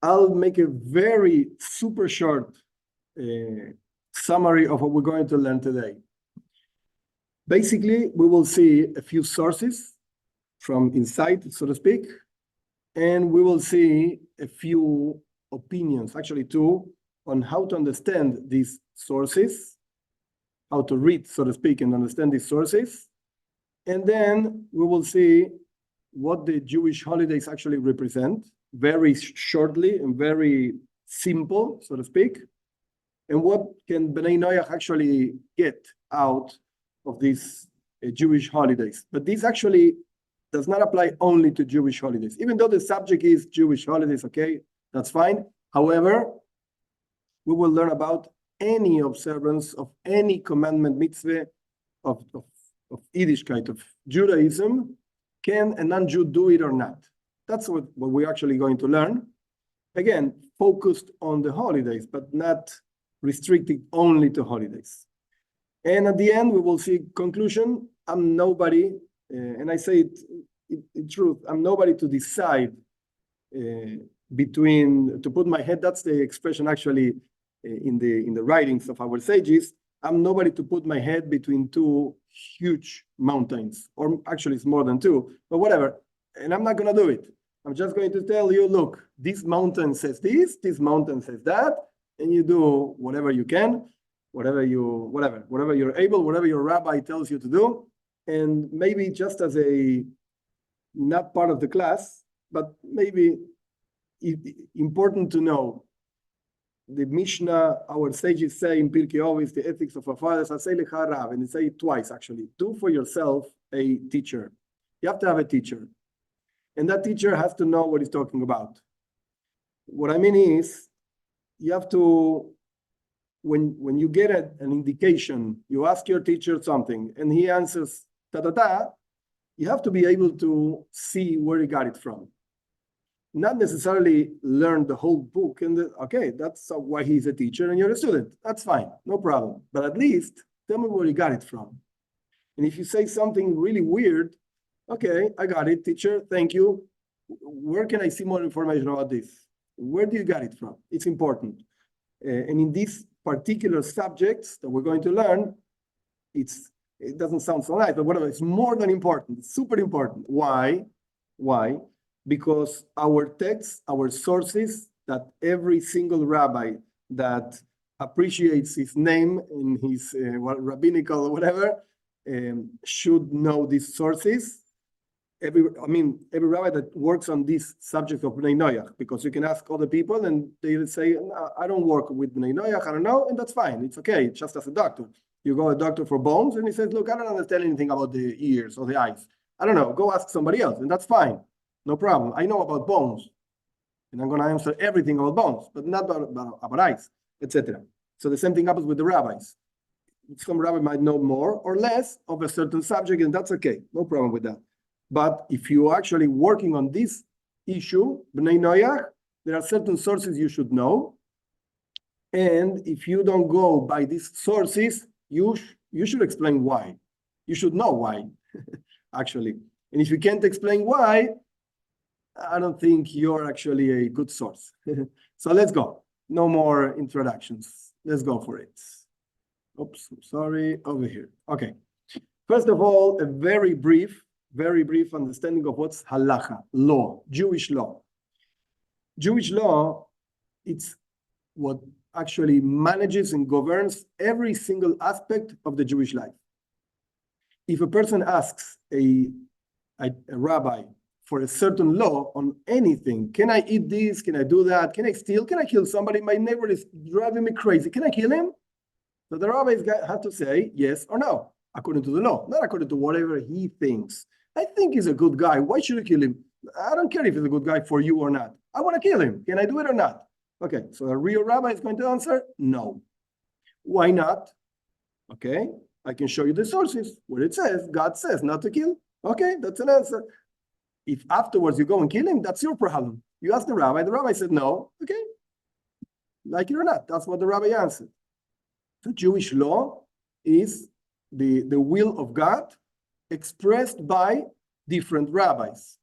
I'll make a very super short summary of what we're going to learn today. Basically, we will see a few sources from inside, so to speak, and we will see a few opinions, actually two, on how to understand these sources, how to read, so to speak, and understand these sources. And then we will see what the Jewish holidays actually represent, very shortly and very simple, so to speak, and what can Bnei Noach actually get out of these Jewish holidays. But this actually does not apply only to Jewish holidays, even though the subject is Jewish holidays, okay, that's fine. However, we will learn about any observance of any commandment mitzvah of Yiddishkeit, of Judaism. Can a non-Jew do it or not? That's what we're actually going to learn. Again, focused on the holidays, but not restricted only to holidays. And at the end, we will see conclusion. I'm nobody, and I say it in truth, I'm nobody to decide to put my head, that's the expression actually in the writings of our sages, I'm nobody to put my head between two huge mountains, or actually it's more than two, but whatever. And I'm not going to do it. I'm just going to tell you, look, this mountain says this mountain says that, and you do whatever you can, whatever you're able, whatever your rabbi tells you to do. And maybe just as not part of the class, but maybe important to know, the Mishnah, our sages say in Pirkei Avos, the ethics of our fathers, I say lecha Rav, and they say it twice actually. Do for yourself a teacher. You have to have a teacher, and that teacher has to know what he's talking about. What I mean is, you have to, when you get an indication, you ask your teacher something, and he answers ta ta ta. You have to be able to see where he got it from. Not necessarily learn the whole book and okay, that's why he's a teacher and you're a student. That's fine, no problem. But at least tell me where you got it from. And if you say something really weird, okay, I got it, teacher, thank you. Where can I see more information about this? Where do you get it from? It's important. And in these particular subjects that we're going to learn, it doesn't sound so nice, but whatever, it's more than important. It's super important. Why? Why? Because our texts, our sources, that every single rabbi that appreciates his name in his rabbinical or whatever should know these sources. Every rabbi that works on this subject of Bnei Noach, because you can ask other people and they will say, no, I don't work with Bnei Noach, I don't know, and that's fine. It's okay. It's just as a doctor. You go to a doctor for bones and he says, look, I don't understand anything about the ears or the eyes. I don't know. Go ask somebody else, and that's fine. No problem. I know about bones, and I'm going to answer everything about bones, but not about eyes, etc. So the same thing happens with the rabbis. Some rabbi might know more or less of a certain subject, and that's okay. No problem with that. But if you're actually working on this issue, Bnei Noach, there are certain sources you should know. And if you don't go by these sources, you should explain why. You should know why, actually. And if you can't explain why, I don't think you're actually a good source. So let's go. No more introductions. Let's go for it. Oops, I'm sorry, over here. Okay. First of all, a very brief understanding of what's halacha, law, Jewish law. Jewish law, it's what actually manages and governs every single aspect of the Jewish life. If a person asks a rabbi for a certain law on anything, can I eat this? Can I do that? Can I steal? Can I kill somebody? My neighbor is driving me crazy. Can I kill him? So the rabbis have to say yes or no, according to the law, not according to whatever he thinks. I think he's a good guy. Why should I kill him? I don't care if he's a good guy for you or not. I want to kill him. Can I do it or not? Okay, so a real rabbi is going to answer no. Why not? Okay, I can show you the sources where it says, God says not to kill. Okay, that's an answer. If afterwards you go and kill him, that's your problem. You ask the rabbi said no. Okay, like it or not, that's what the rabbi answered. The Jewish law is the will of God expressed by different rabbis.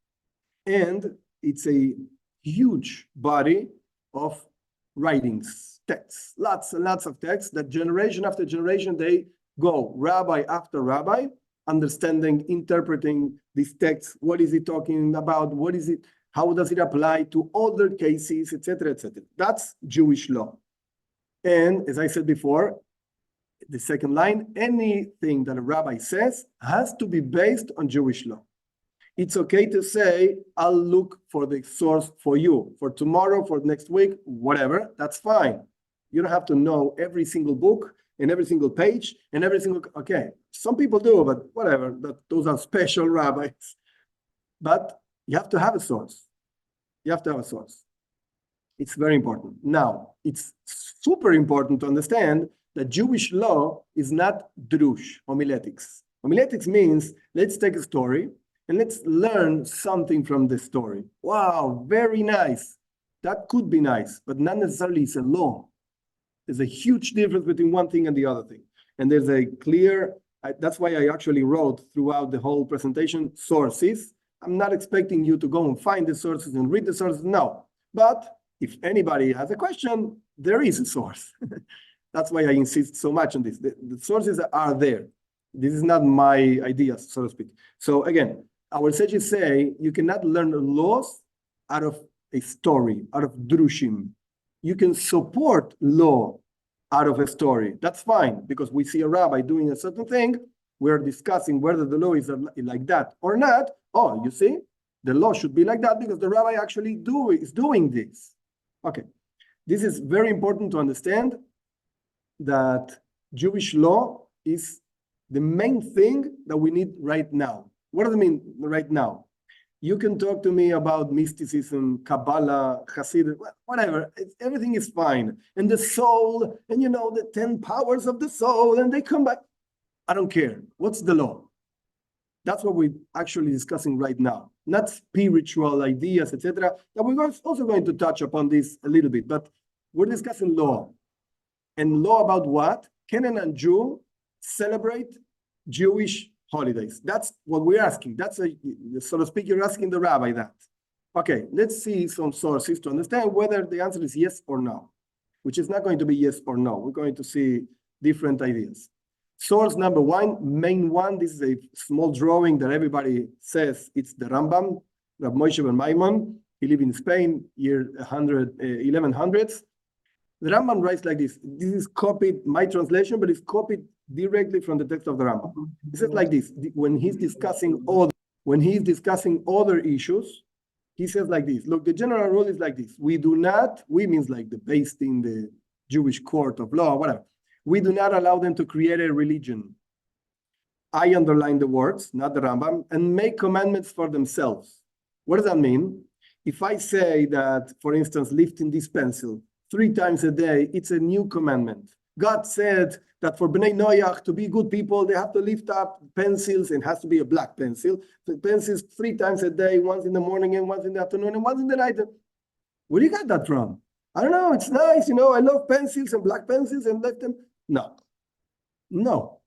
And it's a huge body of writings, texts, lots and lots of texts that generation after generation, they go rabbi after rabbi, understanding, interpreting these texts. What is it talking about? What is it? How does it apply to other cases, etc., etc.? That's Jewish law. And as I said before, the second line, anything that a rabbi says has to be based on Jewish law. It's okay to say, I'll look for the source for you, for tomorrow, for next week, whatever, that's fine. You don't have to know every single book and every single page and every single, okay, some people do, but whatever, those are special rabbis. But you have to have a source. You have to have a source. It's very important. Now, it's super important to understand that Jewish law is not drush, homiletics. Homiletics means, let's take a story and let's learn something from the story. Wow, very nice. That could be nice, but not necessarily it's a law. There's a huge difference between one thing and the other thing. And there's a clear, that's why I actually wrote throughout the whole presentation, sources. I'm not expecting you to go and find the sources and read the sources, no. But if anybody has a question, there is a source. That's why I insist so much on this. The sources are there. This is not my idea, so to speak. So again, our sages say you cannot learn laws out of a story, out of drushim. You can support law out of a story. That's fine, because we see a rabbi doing a certain thing. We're discussing whether the law is like that or not. Oh, you see, the law should be like that because the rabbi actually is doing this. Okay, this is very important to understand that Jewish law is the main thing that we need right now. What does it mean right now? You can talk to me about mysticism, Kabbalah, Hasidut, whatever. Everything is fine. And the soul, and the 10 powers of the soul, and they come back. I don't care. What's the law? That's what we're actually discussing right now. Not spiritual ideas, etc. That we're also going to touch upon this a little bit, but we're discussing law. And law about what? Can a Jew celebrate Jewish holidays? That's what we're asking. That's so to speak, you're asking the rabbi that. Okay, let's see some sources to understand whether the answer is yes or no, which is not going to be yes or no. We're going to see different ideas. Source number one, main one, this is a small drawing that everybody says it's the Rambam, Rabbi Moshe ben Maimon. He lived in Spain, year 1100s. The Rambam writes like this. This is copied, my translation, but it's copied directly from the text of the Rambam. He says like this, when he's discussing other issues, he says like this, look, the general rule is like this. We means like the based in the Jewish court of law, whatever. We do not allow them to create a religion. I underline the words, not the Rambam, and make commandments for themselves. What does that mean? If I say that, for instance, lifting this pencil 3 times a day, it's a new commandment. God said that for Bnei Noach to be good people, they have to lift up pencils, and it has to be a black pencil. The pencils 3 times a day, once in the morning and once in the afternoon and once in the night. Where do you got that from? I don't know, it's nice, I love pencils and black pencils and left them. No.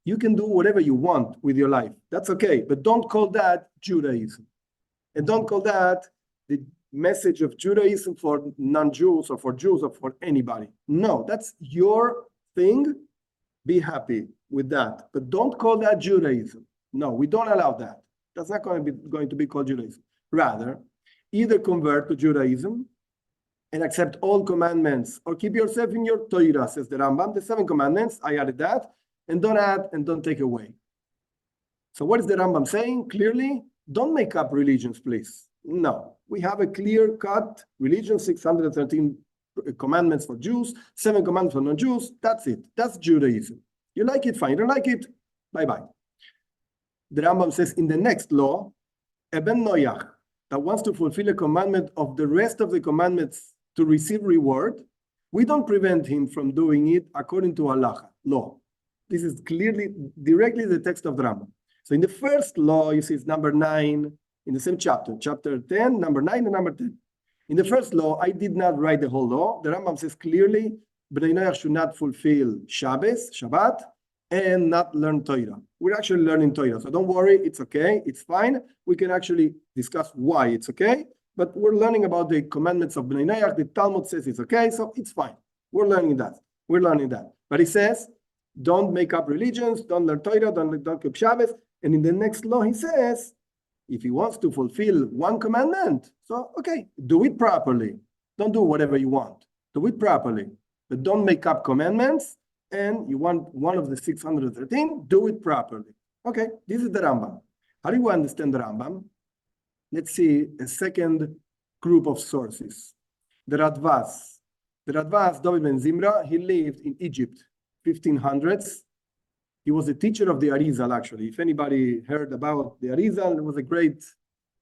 You can do whatever you want with your life. That's okay, but don't call that Judaism. And don't call that the message of Judaism for non-Jews or for Jews or for anybody. No, that's your thing. Be happy with that. But don't call that Judaism. No, we don't allow that. That's not going to be called Judaism. Rather, either convert to Judaism and accept all commandments, or keep yourself in your Torah, says the Rambam, the 7 commandments, I added that, and don't add and don't take away. So what is the Rambam saying? Clearly, don't make up religions, please. No, we have a clear-cut religion, 613 commandments for Jews, 7 commandments for non-Jews, that's it. That's Judaism. You like it, fine. You don't like it, bye-bye. The Rambam says in the next law, a Ben Noach that wants to fulfill a commandment of the rest of the commandments to receive reward, we don't prevent him from doing it according to halacha, law. This is clearly, directly the text of the Rambam. So in the first law, you see it's number 9 in the same chapter, chapter 10, number 9 and number 10. In the first law, I did not write the whole law. The Rambam says clearly, Bnei Noach should not fulfill Shabbat, and not learn Torah. We're actually learning Torah, so don't worry, it's okay, it's fine. We can actually discuss why it's okay, but we're learning about the commandments of Bnei Noach. The Talmud says it's okay, so it's fine. We're learning that. But it says, don't make up religions, don't learn Torah, don't keep Shabbos. And in the next law, he says, if he wants to fulfill one commandment, so okay, do it properly. Don't do whatever you want. Do it properly. But don't make up commandments, and you want one of the 613, do it properly. Okay, this is the Rambam. How do you understand the Rambam? Let's see a second group of sources. The Radvaz. The Radvaz, David ben Zimra, he lived in Egypt, 1500s. He was a teacher of the Arizal, actually. If anybody heard about the Arizal, it was a great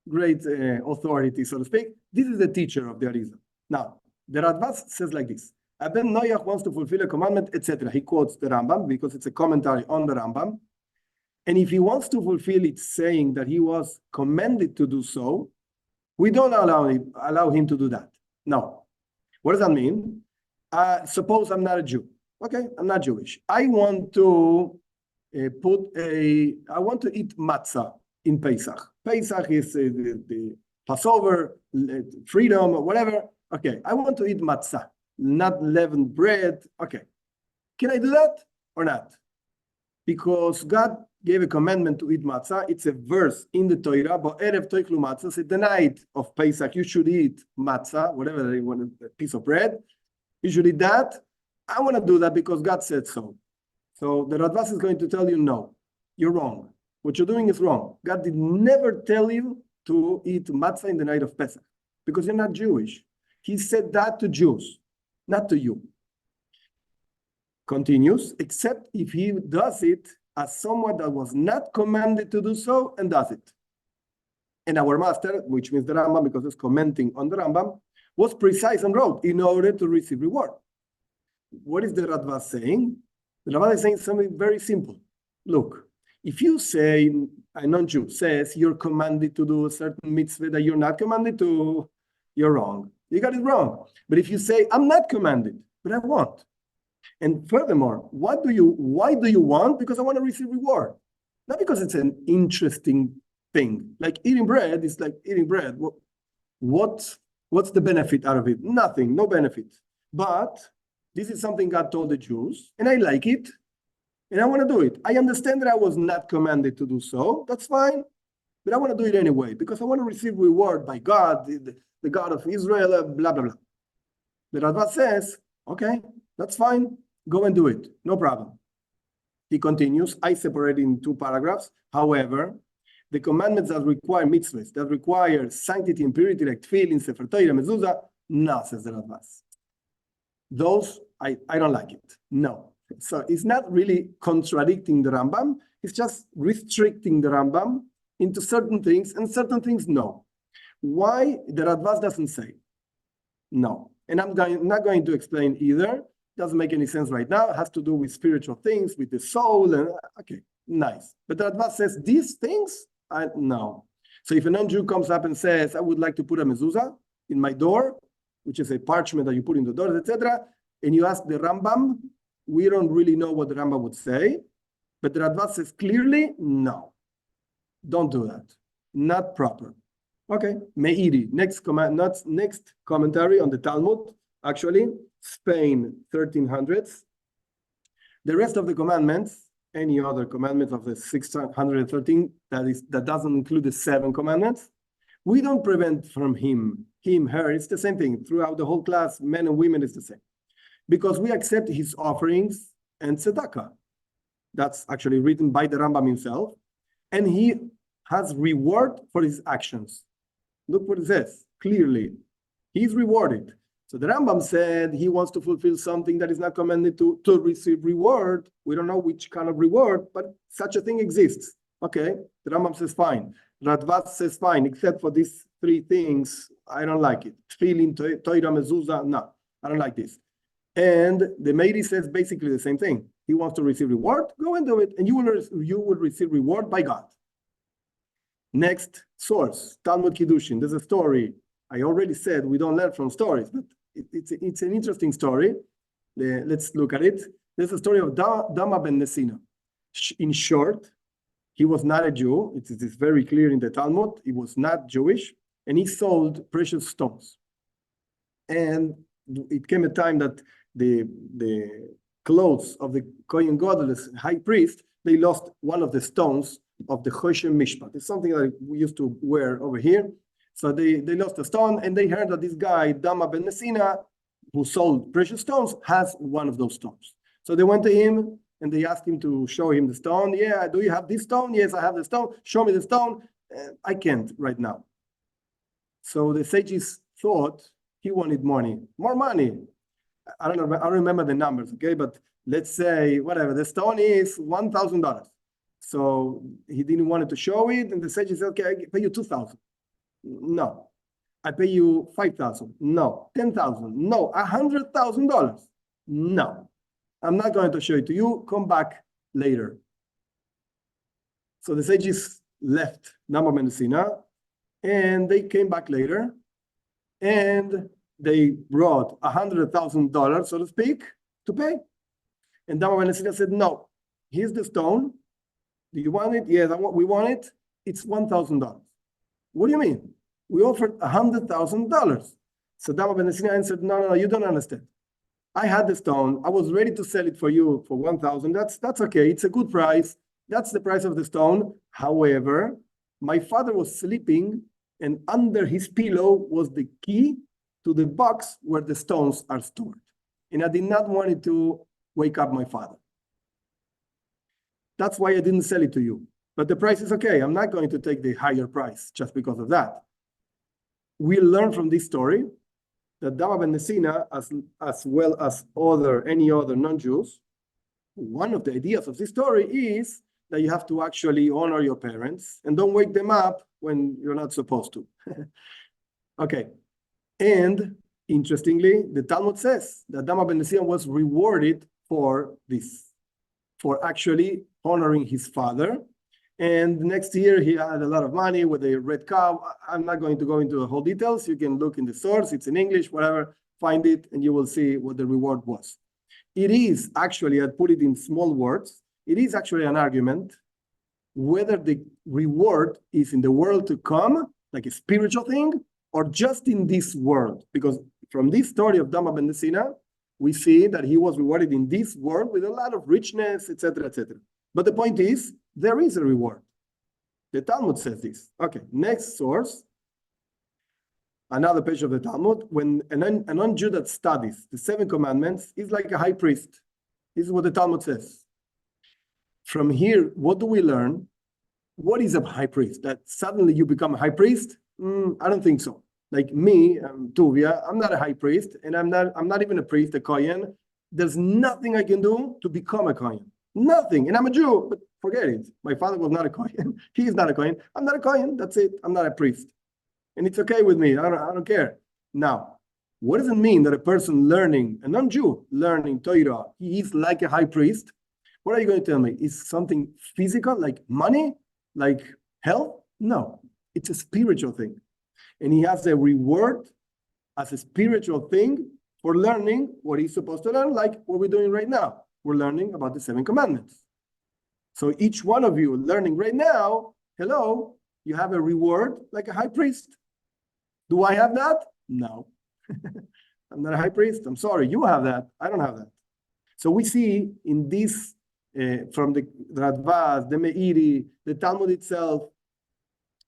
authority, so to speak. This is the teacher of the Arizal. Now, the Radvaz says like this. Aben Noach wants to fulfill a commandment, etc. He quotes the Rambam because it's a commentary on the Rambam. And if he wants to fulfill it, saying that he was commanded to do so, we don't allow him to do that. No. What does that mean? Suppose I'm not a Jew. Okay, I'm not Jewish. I want to eat matzah in Pesach. Pesach is the Passover, freedom, or whatever. Okay, I want to eat matzah, not leavened bread. Okay, can I do that or not? Because God gave a commandment to eat matzah. It's a verse in the Torah, but Erev Toichlu matzah, so the night of Pesach, you should eat matzah, whatever you want, a piece of bread. You should eat that. I want to do that because God said so. So the Radvaz is going to tell you, no, you're wrong. What you're doing is wrong. God did never tell you to eat matzah in the night of Pesach because you're not Jewish. He said that to Jews, not to you. Continues, except if he does it as someone that was not commanded to do so and does it. And our master, which means the Rambam, because it's commenting on the Rambam, was precise and wrote in order to receive reward. What is the Radvaz saying? The Radvaz is saying something very simple. Look, if you say, a non-Jew says you're commanded to do a certain mitzvah that you're not commanded to, you're wrong. You got it wrong. But if you say, I'm not commanded, but I want. And furthermore, why do you want? Because I want to receive reward. Not because it's an interesting thing. Like eating bread is like eating bread. What's the benefit out of it? Nothing, no benefit. But this is something God told the Jews, and I like it, and I want to do it. I understand that I was not commanded to do so. That's fine, but I want to do it anyway because I want to receive reward by God, the God of Israel, blah, blah, blah. The Radvaz says, okay, that's fine. Go and do it. No problem. He continues, I separate in two paragraphs. However, the commandments that require mitzvahs, that require sanctity and purity, like tefillin, sefer Torah, mezuzah, no, says the Radvaz. Those, I don't like it. No. So it's not really contradicting the Rambam. It's just restricting the Rambam into certain things, and certain things, no. Why the Radvaz doesn't say? No. And I'm not going to explain either. Doesn't make any sense right now. It has to do with spiritual things, with the soul. And okay, nice. But the Radvaz says these things, no. So if a non-Jew comes up and says, I would like to put a mezuzah in my door, which is a parchment that you put in the door, etc., and you ask the Rambam, we don't really know what the Rambam would say, but the Radvaz says clearly, no. Don't do that. Not proper. Okay, Meiri, next commentary on the Talmud, actually, Spain, 1300s. The rest of the commandments, any other commandments of the 613, that doesn't include the 7 commandments, we don't prevent from him, her, it's the same thing. Throughout the whole class, men and women is the same. Because we accept his offerings and tzedakah. That's actually written by the Rambam himself. And he has reward for his actions. Look what it says, clearly. He's rewarded. So the Rambam said he wants to fulfill something that is not commanded to receive reward. We don't know which kind of reward, but such a thing exists. Okay, the Rambam says fine. Radvaz says fine, except for these 3 things, I don't like it. Tefillin, Torah, mezuzah, no, I don't like this. And the Meiri says basically the same thing. He wants to receive reward, go and do it, and you will receive reward by God. Next source, Talmud Kiddushin. There's a story. I already said we don't learn from stories, but it's an interesting story. Let's look at it. There's a story of Dama ben Nesina. In short, he was not a Jew. It is very clear in the Talmud. He was not Jewish. and he sold precious stones. And it came a time that the clothes of the Kohen Gadol, the high priest, they lost one of the stones of the Choshen Mishpat. It's something that we used to wear over here. So they lost a stone, and they heard that this guy, Dama ben Messina, who sold precious stones, has one of those stones. So they went to him, and they asked him to show him the stone. Yeah, do you have this stone? Yes, I have the stone. Show me the stone. I can't right now. So the sages thought he wanted money, more money. I don't know, I don't remember the numbers, okay? But let's say, whatever, the stone is $1,000. So he didn't want to show it, and the sages said, okay, I pay you $2,000. No. I pay you $5,000. No. $10,000. No. $100,000. No. I'm not going to show it to you. Come back later. So the sages left Dama ben Messina, and they came back later, and they brought $100,000, so to speak, to pay. And Dama ben Messina said, no, here's the stone. Do you want it? Yes, we want it. It's $1,000. What do you mean? We offered $100,000. So Dama ben Messina answered, no, you don't understand. I had the stone. I was ready to sell it for you for $1,000. That's okay. It's a good price. That's the price of the stone. However, my father was sleeping, and under his pillow was the key to the box where the stones are stored. And I did not want it to wake up my father. That's why I didn't sell it to you. But the price is okay. I'm not going to take the higher price just because of that. We learn from this story that Dama ben Messina, as well as any other non-Jews, one of the ideas of this story is that you have to actually honor your parents and don't wake them up when you're not supposed to. Okay. And interestingly, the Talmud says that Dama ben Messina was rewarded for this, for actually honoring his father. And next year, he had a lot of money with a red cow. I'm not going to go into the whole details. You can look in the source. It's in English, whatever. Find it, and you will see what the reward was. It is actually, I put it in small words, it is actually an argument whether the reward is in the world to come, like a spiritual thing, or just in this world. Because from this story of Dama ben Messina, we see that he was rewarded in this world with a lot of richness, etc., etc. But the point is, there is a reward. The Talmud says this. Okay, next source. Another page of the Talmud. When a non-Jew that studies the 7 commandments is like a high priest. This is what the Talmud says. From here, what do we learn? What is a high priest? That suddenly you become a high priest? I don't think so. Like me, Tuvia, I'm not a high priest, and I'm not even a priest, a Kohen. There's nothing I can do to become a Kohen. Nothing. And I'm a Jew, but forget it. My father was not a Kohen. He is not a Kohen. I'm not a Kohen. That's it. I'm not a priest. And it's okay with me. I don't care. Now, what does it mean that a person learning, a non-Jew learning Torah, he is like a high priest? What are you going to tell me? Is something physical, like money, like health? No, it's a spiritual thing. And he has a reward as a spiritual thing for learning what he's supposed to learn, like what we're doing right now. We're learning about the 7 commandments. So each one of you learning right now, hello, you have a reward like a high priest. Do I have that? No. I'm not a high priest. I'm sorry. You have that. I don't have that. So we see in this, from the Radvaz, the Meiri, the Talmud itself,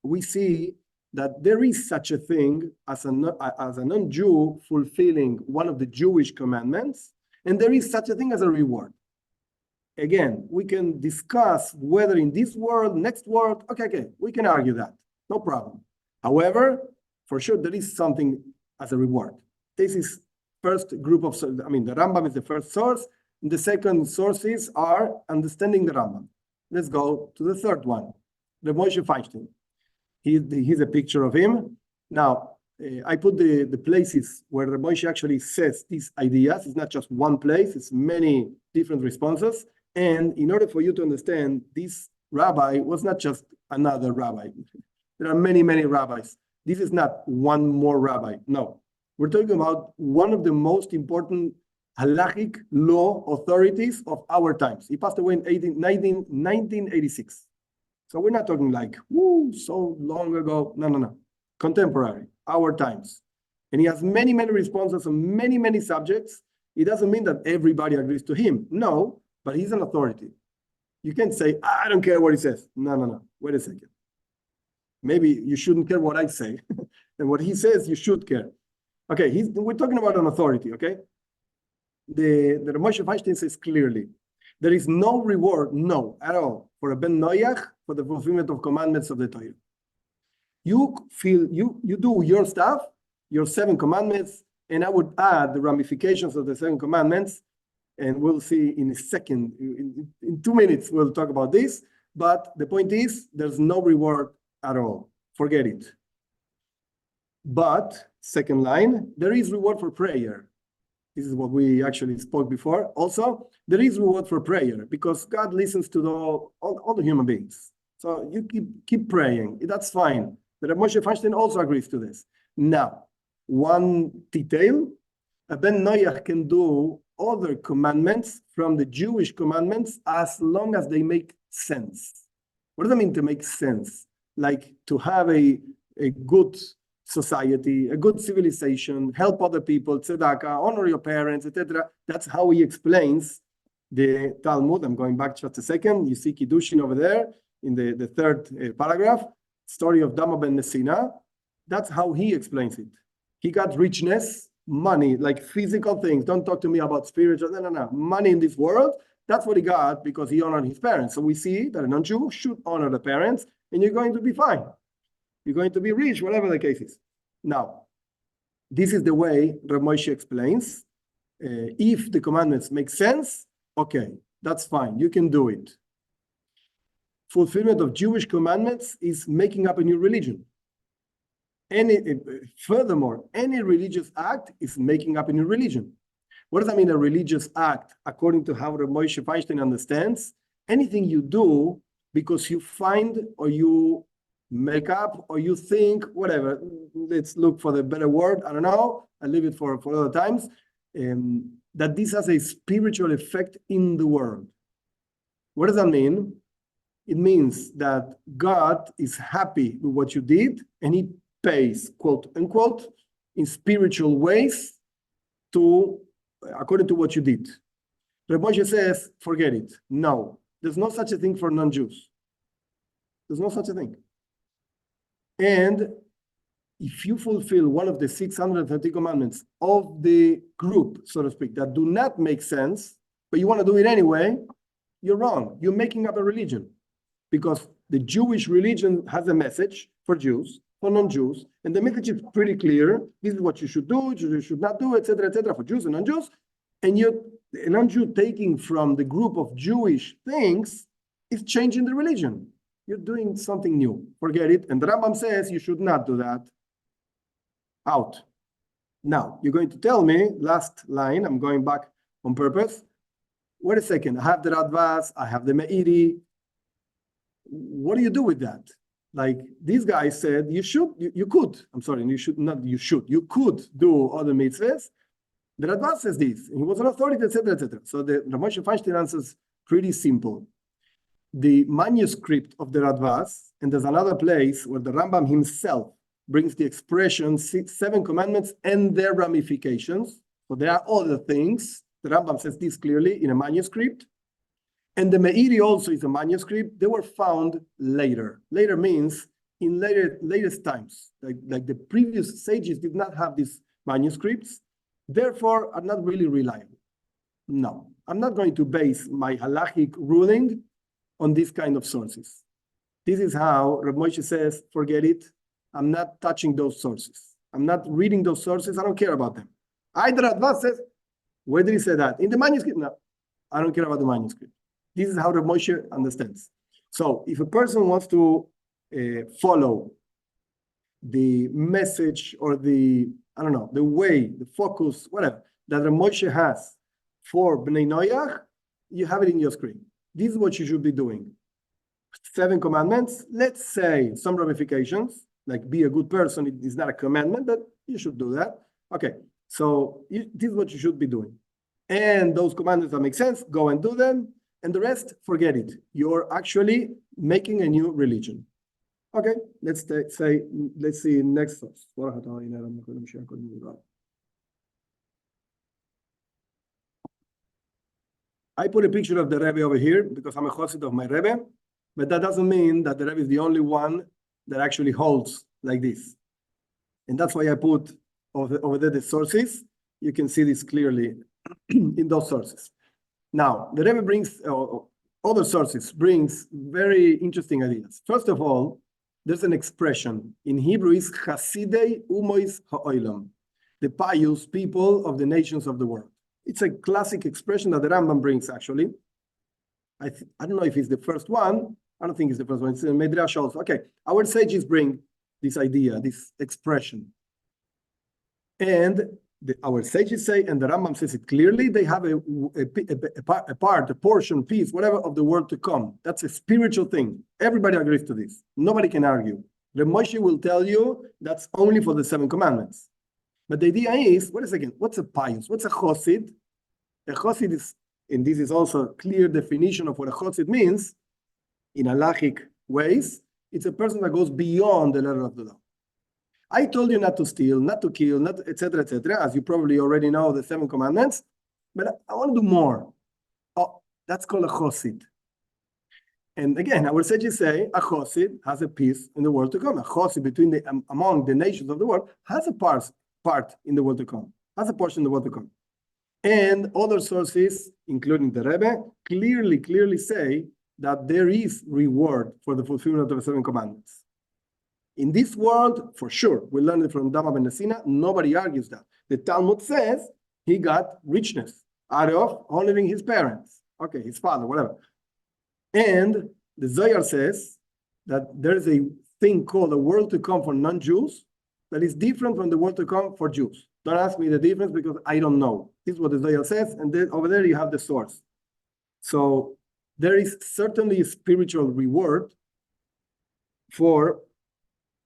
we see that there is such a thing as a non-Jew fulfilling one of the Jewish commandments, and there is such a thing as a reward. Again, we can discuss whether in this world, next world, okay, we can argue that, no problem. However, for sure, there is something as a reward. This is first group of, the Rambam is the first source, and the second sources are understanding the Rambam. Let's go to the third one, the Moshe Feinstein. Here's a picture of him. Now, I put the places where the Moshe actually says these ideas. It's not just one place, it's many different responses. And in order for you to understand, this rabbi was not just another rabbi. There are many, many rabbis. This is not one more rabbi. No, we're talking about one of the most important halachic law authorities of our times. He passed away in 1986. So we're not talking like, so long ago. No. contemporary, our times. And he has many, many responses on many, many subjects. It doesn't mean that everybody agrees to him. No, but he's an authority. You can't say, I don't care what he says. No. Wait a second. Maybe you shouldn't care what I say. And what he says, you should care. Okay, we're talking about an authority, okay? The Moshe Feinstein says clearly, there is no reward, no, at all, for a Ben Noach for the fulfillment of commandments of the Torah. You do your stuff, your 7 commandments, and I would add the ramifications of the 7 commandments, and we'll see in a second, in 2 minutes, we'll talk about this. But the point is, there's no reward at all. Forget it. But, second line, there is reward for prayer. This is what we actually spoke before. Also, there is reward for prayer because God listens to all the human beings. So you keep praying. That's fine. But Moshe Feinstein also agrees to this. Now, one detail, a Ben Noach can do other commandments from the Jewish commandments as long as they make sense. What does that mean to make sense? Like to have a good society, a good civilization, help other people, tzedakah, honor your parents, etc. That's how he explains the Talmud. I'm going back just a second. You see Kiddushin over there in the third paragraph, story of Dama ben Messina. That's how he explains it. He got richness, money, like physical things. Don't talk to me about spiritual, no. Money in this world, that's what he got because he honored his parents. So we see that a non-Jew should honor the parents and you're going to be fine. You're going to be rich, whatever the case is. Now, this is the way Rav Moshe explains. If the commandments make sense, okay, that's fine. You can do it. Fulfillment of Jewish commandments is making up a new religion. Furthermore, any religious act is making up a new religion. What does that mean, a religious act? According to how Rav Moshe Feinstein understands, anything you do because you find or you make up or you think, whatever, let's look for the better word, I don't know, I'll leave it for other times, that this has a spiritual effect in the world. What does that mean? It means that God is happy with what you did and he pays, quote unquote, in spiritual ways according to what you did. Rabbi Moshe says, forget it. No, there's no such a thing for non-Jews. There's no such a thing. And if you fulfill one of the 630 commandments of the group, so to speak, that do not make sense, but you want to do it anyway, you're wrong. You're making up a religion. Because the Jewish religion has a message for Jews, for non-Jews, and the message is pretty clear. This is what you should do, you should not do, etc., for Jews and non-Jews. And a non-Jew taking from the group of Jewish things is changing the religion. You're doing something new. Forget it. And the Rambam says you should not do that. Out. Now, you're going to tell me, last line, I'm going back on purpose. Wait a second. I have the Radvas, I have the Meiri. What do you do with that? Like these guys said, you could do other mitzvahs. The Radvas says this. He was an authority, etc., etc. So the Rav Moshe Feinstein answers pretty simple. The manuscript of the Radvas, and there's another place where the Rambam himself brings the expression 7 commandments and their ramifications. So there are other things. The Rambam says this clearly in a manuscript. And the Meiri also is a manuscript. They were found later. Later means in latest times. Like the previous sages did not have these manuscripts, therefore are not really reliable. No, I'm not going to base my halachic ruling on these kind of sources. This is how Rav Moshe says, forget it. I'm not touching those sources. I'm not reading those sources. I don't care about them. Either Radvas says, where did he say that? In the manuscript? No, I don't care about the manuscript. This is how Rav Moshe understands. So if a person wants to follow the message or the way, the focus, whatever, that Rav Moshe has for Bnei Noach, you have it in your screen. This is what you should be doing. 7 commandments, let's say some ramifications, like be a good person, it is not a commandment, but you should do that. Okay, so this is what you should be doing. And those commandments that make sense, go and do them. And the rest, forget it. You're actually making a new religion. Okay, let's see next source. I put a picture of the Rebbe over here because I'm a chassid of my Rebbe, but that doesn't mean that the Rebbe is the only one that actually holds like this. And that's why I put over there the sources. You can see this clearly in those sources. Now, the Rebbe brings, other sources brings very interesting ideas. First of all, there's an expression in Hebrew is Chasidei Umois Ha'olam, the pious people of the nations of the world. It's a classic expression that the Rambam brings, actually. I don't know if it's the first one. I don't think it's the first one. It's in Midrash also. Okay, our sages bring this idea, this expression. And our sages say, and the Rambam says it clearly, they have a portion, piece, whatever, of the world to come. That's a spiritual thing. Everybody agrees to this. Nobody can argue. The Moshe will tell you that's only for the 7 commandments. But the idea is, wait a second, what's a pious? What's a chosid? A chosid is, and this is also a clear definition of what a chosid means, in halachic ways, it's a person that goes beyond the letter of the law. I told you not to steal, not to kill, not etc., as you probably already know the 7 commandments, but I want to do more. Oh, that's called a chosid. And again, our sages say a chosid has a piece in the world to come. A chosid between among the nations of the world has a part in the world to come, has a portion in the world to come. And other sources, including the Rebbe, clearly say that there is reward for the fulfillment of the 7 commandments. In this world, for sure, we learned it from Dama ben Nesina, nobody argues that. The Talmud says he got richness out of honoring his parents, okay, his father, whatever. And the Zohar says that there's a thing called the world to come for non-Jews that is different from the world to come for Jews. Don't ask me the difference because I don't know. This is what the Zohar says, and then over there you have the source. So there is certainly a spiritual reward for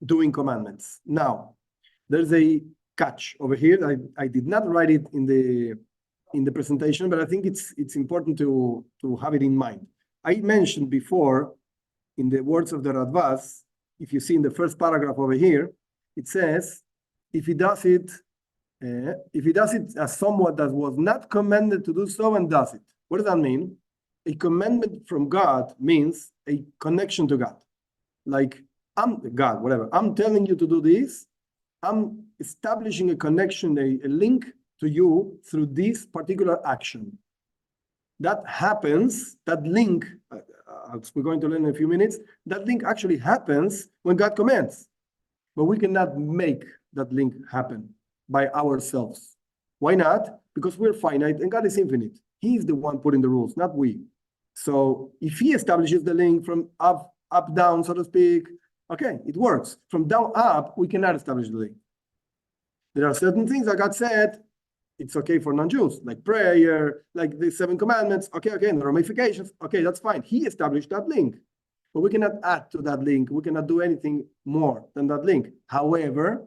doing commandments. Now, there's a catch over here. I did not write it in the presentation, but I think it's important to have it in mind. I mentioned before, in the words of the Radvaz, if you see in the first paragraph over here, it says, if he does it as someone that was not commanded to do so and does it. What does that mean? A commandment from God means a connection to God. Like, I'm God, whatever. I'm telling you to do this. I'm establishing a connection, a link to you through this particular action. That happens, that link, as we're going to learn in a few minutes, that link actually happens when God commands. But we cannot make that link happen by ourselves. Why not? Because we're finite and God is infinite. He's the one putting the rules, not we. So if he establishes the link from up, down, so to speak, okay, it works. From down up, we cannot establish the link. There are certain things that God said, it's okay for non-Jews, like prayer, like the 7 commandments. Okay, and the ramifications. Okay, that's fine. He established that link. But we cannot add to that link. We cannot do anything more than that link. However,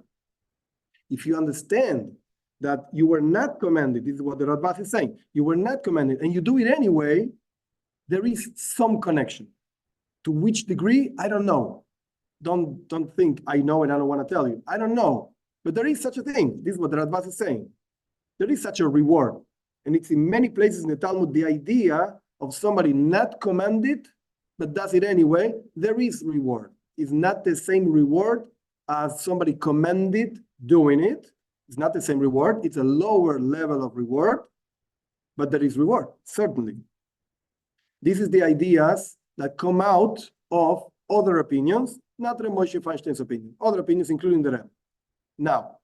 if you understand that you were not commanded, this is what the Radbaz is saying, you were not commanded, and you do it anyway, there is some connection. To which degree, I don't know. Don't think I know and I don't want to tell you. I don't know. But there is such a thing. This is what the Radbaz is saying. There is such a reward. And it's in many places in the Talmud, the idea of somebody not commanded, but does it anyway, there is reward. It's not the same reward as somebody commanded doing it. It's not the same reward. It's a lower level of reward, but there is reward, certainly. This is the ideas that come out of other opinions, not Reb Moshe Feinstein's opinion, other opinions, including the Rebbe. Now,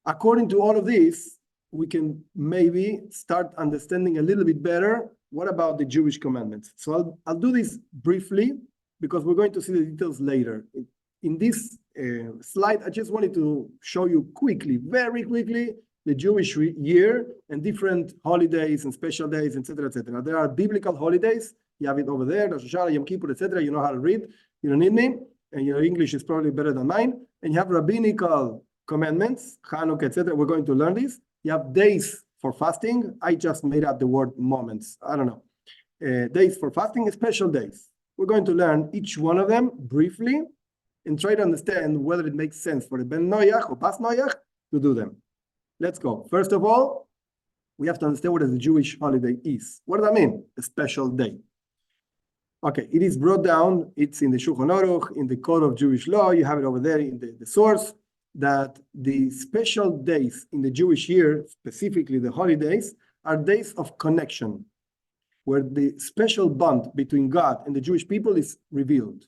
according to all of this, we can maybe start understanding a little bit better what about the Jewish commandments. So I'll do this briefly because we're going to see the details later. In this slide, I just wanted to show you quickly, very quickly, the Jewish year and different holidays and special days, etc., etc. There are biblical holidays. You have it over there, Rosh Hashanah, Yom Kippur, etc. You know how to read. You don't need me, and your English is probably better than mine. And you have rabbinical commandments, Hanukkah, etc. We're going to learn this. You have days for fasting. I just made up the word moments. I don't know. Days for fasting, special days. We're going to learn each one of them briefly and try to understand whether it makes sense for the Ben Noach or Bas Noach to do them. Let's go. First of all, we have to understand what a Jewish holiday is. What does that mean? A special day. Okay, it is brought down, it's in the Shulchan Aruch, in the Code of Jewish Law, you have it over there in the source, that the special days in the Jewish year, specifically the holidays, are days of connection, where the special bond between God and the Jewish people is revealed.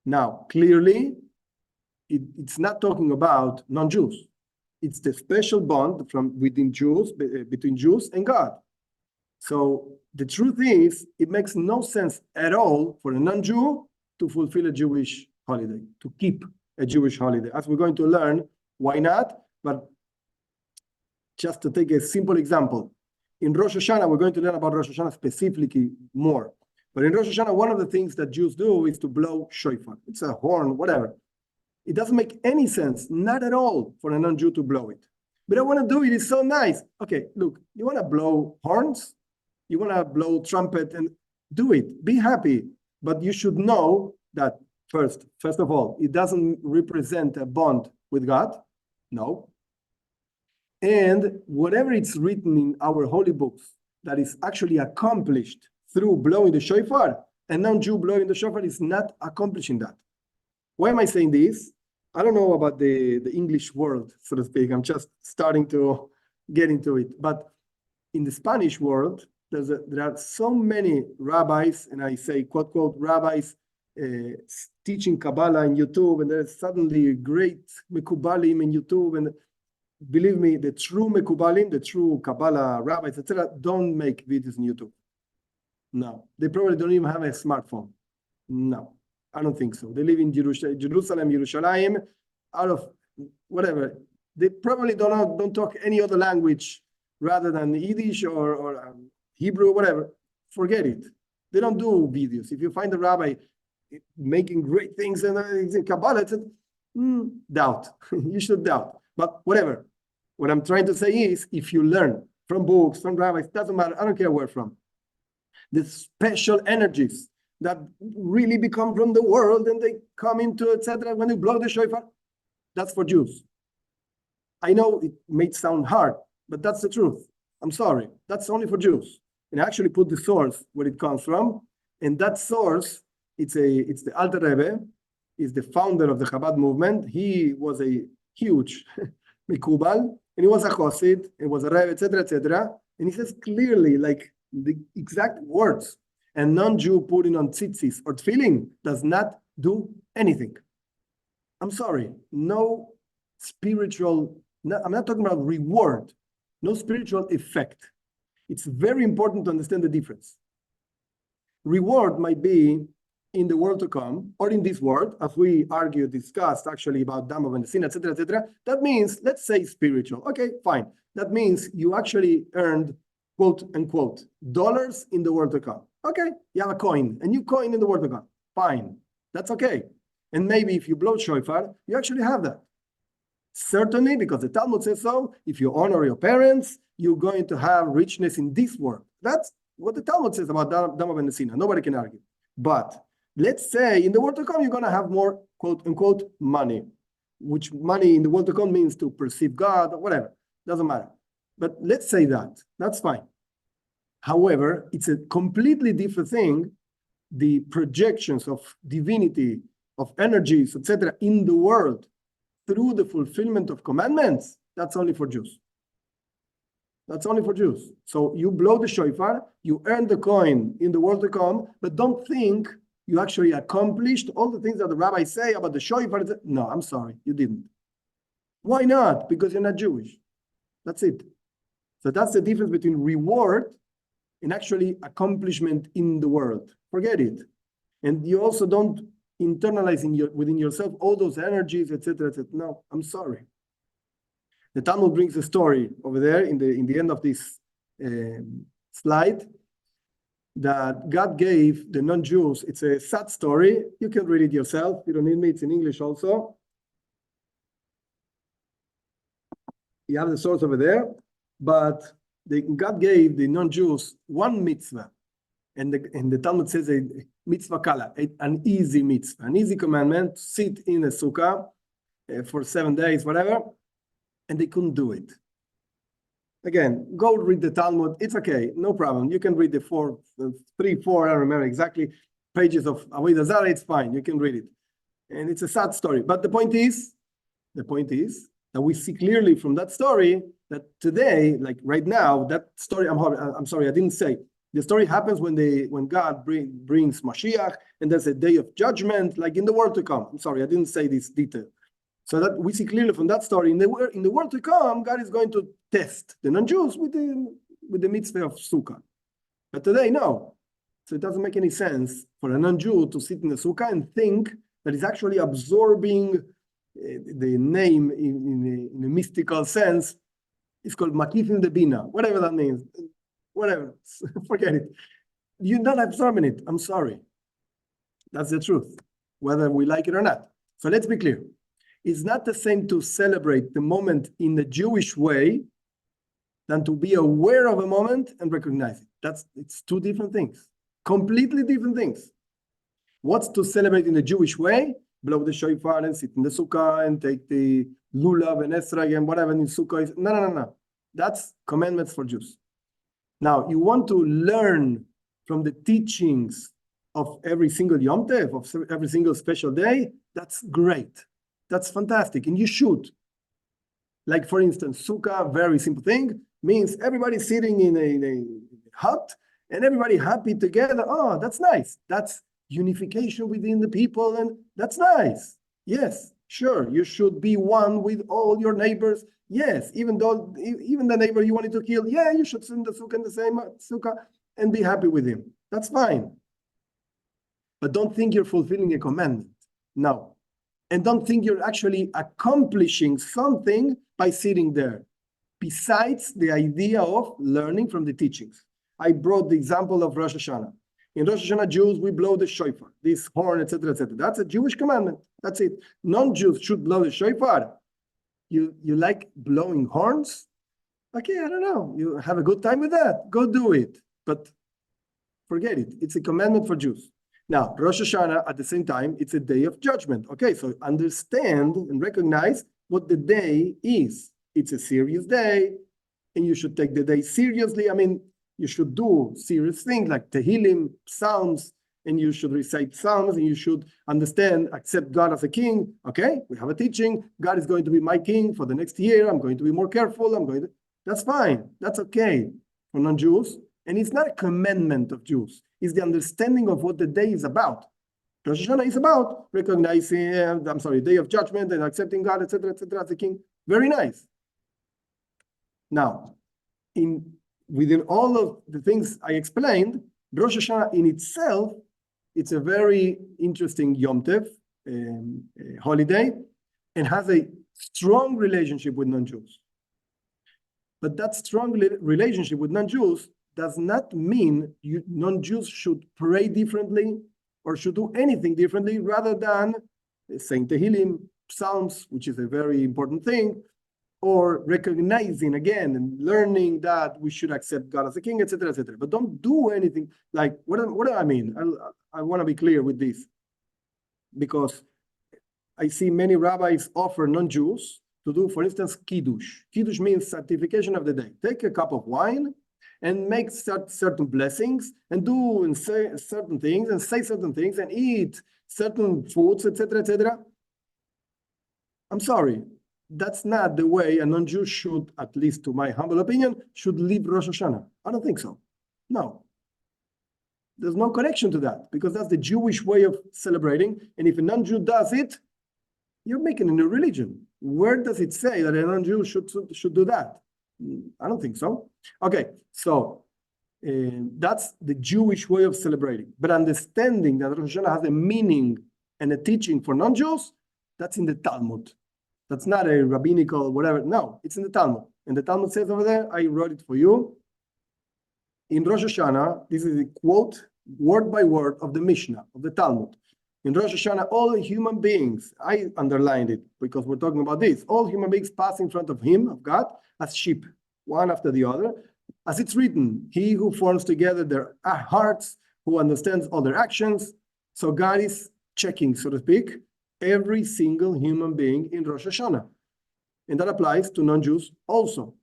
Now, clearly, it's not talking about non-Jews. It's the special bond between Jews and God. So the truth is, it makes no sense at all for a non-Jew to fulfill a Jewish holiday, to keep a Jewish holiday. As we're going to learn, why not? But just to take a simple example, in Rosh Hashanah, we're going to learn about Rosh Hashanah specifically more. But in Rosh Hashanah, one of the things that Jews do is to blow shofar. It's a horn, whatever. It doesn't make any sense, not at all, for a non-Jew to blow it. But I want to do it, it's so nice. Okay, look, you want to blow horns? You want to blow trumpet and do it, be happy. But you should know that first of all, it doesn't represent a bond with God. No. And whatever it's written in our holy books that is actually accomplished through blowing the shofar, a non-Jew blowing the shofar is not accomplishing that. Why am I saying this? I don't know about the English world, so to speak. I'm just starting to get into it. But in the Spanish world, there are so many rabbis, and I say, quote, quote, rabbis teaching Kabbalah in YouTube, and there's suddenly great Mekubalim in YouTube. And believe me, the true Mekubalim, the true Kabbalah rabbis, etc., don't make videos on YouTube. No, they probably don't even have a smartphone. No, I don't think so. They live in Jerusalem, out of whatever. They probably don't talk any other language rather than Yiddish or Hebrew, whatever. Forget it. They don't do videos. If you find a rabbi making great things in Kabbalah, doubt. You should doubt. But whatever. What I'm trying to say is, if you learn from books, from rabbis, doesn't matter. I don't care where from. The special energies that really become from the world and they come into, etc. When you blow the shofar, that's for Jews. I know it may sound hard, but that's the truth. I'm sorry. That's only for Jews. And I actually put the source where it comes from. And that source, it's the Alter Rebbe, is the founder of the Chabad movement. He was a huge Mikubal, and he was a Chosid, and was a Rebbe, etc., etc. And he says clearly, like the exact words, a non-Jew putting on tzitzis or tefillin does not do anything. I'm sorry, no spiritual, I'm not talking about reward, no spiritual effect. It's very important to understand the difference. Reward might be in the world to come, or in this world, as we discussed actually about Dam of Bnei, etc., etc. That means, let's say spiritual. Okay, fine. That means you actually earned, quote unquote, dollars in the world to come. Okay, you have a coin, a new coin in the world to come. Fine, that's okay. And maybe if you blow shofar, you actually have that. Certainly, because the Talmud says so, if you honor your parents, you're going to have richness in this world. That's what the Talmud says about Dam of Bnei. Nobody can argue. But let's say in the world to come, you're going to have more, quote unquote, money, which money in the world to come means to perceive God or whatever. Doesn't matter. But let's say that. That's fine. However, it's a completely different thing. The projections of divinity, of energies, etc., in the world through the fulfillment of commandments, that's only for Jews. That's only for Jews. So you blow the shofar, you earn the coin in the world to come, but don't think you actually accomplished all the things that the rabbis say about the shofar. No, I'm sorry, you didn't. Why not? Because you're not Jewish. That's it. So that's the difference between reward and actually accomplishment in the world. Forget it. And you also don't internalize within yourself all those energies, etc., etc. No, I'm sorry. The Talmud brings a story over there in the end of this slide that God gave the non-Jews. It's a sad story. You can read it yourself. You don't need me. It's in English also. You have the source over there. But God gave the non-Jews one mitzvah. And the Talmud says a mitzvah kala, an easy mitzvah, an easy commandment, sit in a sukkah for 7 days, whatever, and they couldn't do it. Again, go read the Talmud. It's okay, no problem. You can read the 3, 4, I don't remember exactly, pages of Avodah Zarah. It's fine. You can read it. And it's a sad story. But the point is that we see clearly from that story that today, like right now, that story, I'm sorry, I didn't say. The story happens when God brings Mashiach, and there's a day of judgment, like in the world to come. I'm sorry, I didn't say this detail. So that we see clearly from that story, in the world to come, God is going to test the non-Jews with the mitzvah of Sukkah. But today, no. So it doesn't make any sense for a non-Jew to sit in the Sukkah and think that he's actually absorbing the name in a mystical sense. It's called Makifim de Bina, whatever that means. Whatever, forget it. You're not absorbing it. I'm sorry. That's the truth, whether we like it or not. So let's be clear. It's not the same to celebrate the moment in the Jewish way than to be aware of a moment and recognize it. It's two different things, completely different things. What's to celebrate in the Jewish way? Blow the shofar and sit in the sukkah and take the lulav and esrog and whatever in sukkah is. No. That's commandments for Jews. Now, you want to learn from the teachings of every single Yom Tov, of every single special day. That's great. That's fantastic. And you should. Like, for instance, Sukkah, very simple thing, means everybody sitting in a hut and everybody happy together. Oh, that's nice. That's unification within the people, and that's nice. Yes, sure, you should be one with all your neighbors. Yes, even the neighbor you wanted to kill, yeah, you should sit in the sukkah in the same sukkah and be happy with him. That's fine. But don't think you're fulfilling a commandment. No. And don't think you're actually accomplishing something by sitting there, besides the idea of learning from the teachings. I brought the example of Rosh Hashanah. In Rosh Hashanah, Jews, we blow the shofar, this horn, etc., etc. That's a Jewish commandment. That's it. Non-Jews should blow the shofar. You like blowing horns? Okay, I don't know. You have a good time with that. Go do it. But forget it. It's a commandment for Jews. Now, Rosh Hashanah, at the same time, it's a day of judgment. Okay, so understand and recognize what the day is. It's a serious day, and you should take the day seriously. I mean, you should do serious things like Tehillim, Psalms, and you should recite Psalms, and you should understand, accept God as a king. Okay, we have a teaching. God is going to be my king for the next year. I'm going to be more careful. That's fine. That's okay for non-Jews. And it's not a commandment of Jews. It's the understanding of what the day is about. Rosh Hashanah is about recognizing, day of judgment and accepting God, etc., as a king. Very nice. Now, within all of the things I explained, Rosh Hashanah in itself, it's a very interesting Yom Tov holiday, and has a strong relationship with non-Jews. But that strong relationship with non-Jews does not mean non-Jews should pray differently or should do anything differently rather than saying Tehillim, Psalms, which is a very important thing, or recognizing again and learning that we should accept God as a king, etc., etc. But don't do anything like, what do I mean? I want to be clear with this, because I see many rabbis offer non-Jews to do, for instance, Kiddush. Kiddush means sanctification of the day. Take a cup of wine and make certain blessings and do and say certain things and say certain things and eat certain foods, etc., etc. I'm sorry. That's not the way a non-Jew should, at least to my humble opinion, should live Rosh Hashanah. I don't think so. No. There's no connection to that, because that's the Jewish way of celebrating. And if a non-Jew does it, you're making a new religion. Where does it say that a non-Jew should do that? I don't think so. Okay, so that's the Jewish way of celebrating. But understanding that Rosh Hashanah has a meaning and a teaching for non-Jews, that's in the Talmud. That's not a rabbinical whatever. No, it's in the Talmud. And the Talmud says over there, I wrote it for you. In Rosh Hashanah, this is a quote, word by word, of the Mishnah, of the Talmud. In Rosh Hashanah, all human beings, I underlined it because we're talking about this, all human beings pass in front of him, of God, as sheep, one after the other. As it's written, he who forms together their hearts who understands all their actions. So God is checking, so to speak, every single human being in Rosh Hashanah. And that applies to non-Jews also.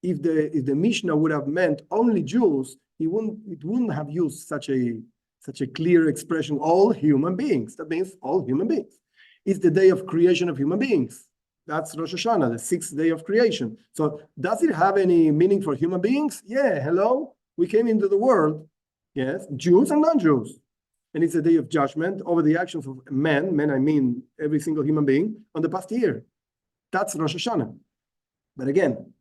If the Mishnah would have meant only Jews, it wouldn't have used such a clear expression, all human beings. That means all human beings. It's the day of creation of human beings. That's Rosh Hashanah, the sixth day of creation. So does it have any meaning for human beings? Yeah, hello. We came into the world, yes, Jews and non-Jews. And it's a day of judgment over the actions of men I mean every single human being, on the past year. That's Rosh Hashanah. But again,